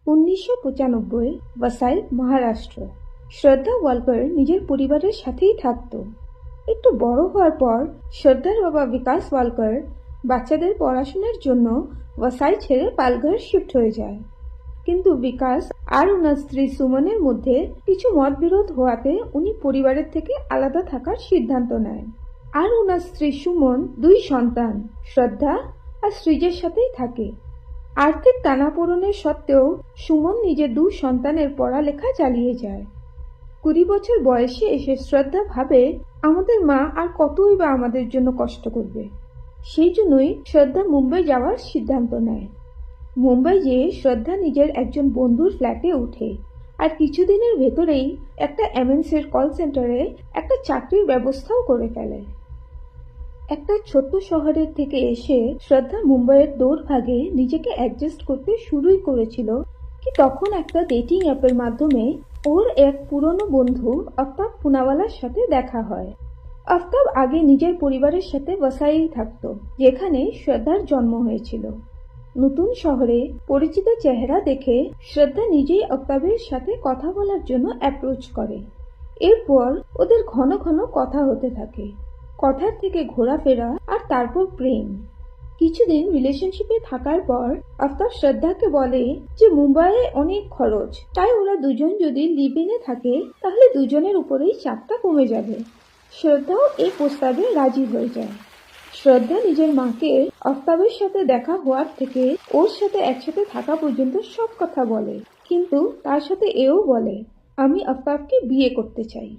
1995 वसाई महाराष्ट्र। শ্রদ্ধা ওয়ালকর নিজের পরিবারের সাথেই থাকতো। একটু বড় হওয়ার পর শ্রদ্ধার বাবা বিকাশ ওয়ালকর বাচ্চাদের পড়াশোনার জন্য ওয়াসাই ছেড়ে পালঘর শিফট হয়ে যায়। কিন্তু বিকাশ আর ওনার স্ত্রী সুমনের মধ্যে কিছু মতবিরোধ হওয়াতে উনি পরিবারের থেকে আলাদা থাকার সিদ্ধান্ত নেয়। আর ওনার স্ত্রী সুমন দুই সন্তান শ্রদ্ধা আর সৃজের সাথেই থাকে। আর্থিক টানাপোড়েনের সত্ত্বেও সুমন নিজের দুই সন্তানের পড়ালেখা চালিয়ে যায়। 20 বছর বয়সে এসে শ্রদ্ধা ভাবে আমাদের মা আর কতই বা আমাদের জন্য কষ্ট করবে। সেই জন্যই শ্রদ্ধা মুম্বাই যাওয়ার সিদ্ধান্ত নেয়। মুম্বাই যেয়ে শ্রদ্ধা নিজের একজন বন্ধুর ফ্ল্যাটে ওঠে আর কিছুদিনের ভেতরেই একটা এমএনসির কল সেন্টারে একটা চাকরির ব্যবস্থাও করে ফেলে। একটা ছোট্ট শহরের থেকে এসে শ্রদ্ধা মুম্বাইয়ের দৌড়ভাগে নিজেকে অ্যাডজাস্ট করতে শুরুই করেছিল কি তখন একটা ডেটিং অ্যাপের মাধ্যমে ওর এক পুরনো বন্ধু আফতাব পুনাওয়ালার সাথে দেখা হয়। আফতাব আগে নিজের পরিবারের সাথে ওয়াসাইই থাকতো, যেখানে শ্রদ্ধার জন্ম হয়েছিল। নতুন শহরে পরিচিত চেহারা দেখে শ্রদ্ধা নিজেই আফতাবের সাথে কথা বলার জন্য অ্যাপ্রোচ করে। এরপর ওদের ঘন ঘন কথা হতে থাকে। কথার থেকে ঘোরাফেরা আর তারপর প্রেম। কিছুদিন রিলেশনশিপে থাকার পর আফতাব শ্রদ্ধাকে বলে যে মুম্বাইয়ে অনেক খরচ, তাই ওরা দুজন যদি লিভ ইনে থাকে তাহলে দুজনের উপরেই চাপটা কমে যাবে। শ্রদ্ধাও এই প্রস্তাবে রাজি হয়ে যায়। শ্রদ্ধা নিজের মাকে আফতাবের সাথে দেখা হওয়ার থেকে ওর সাথে একসাথে থাকা পর্যন্ত সব কথা বলে, কিন্তু তার সাথে এও বলে আমি আফতাবকে বিয়ে করতে চাই।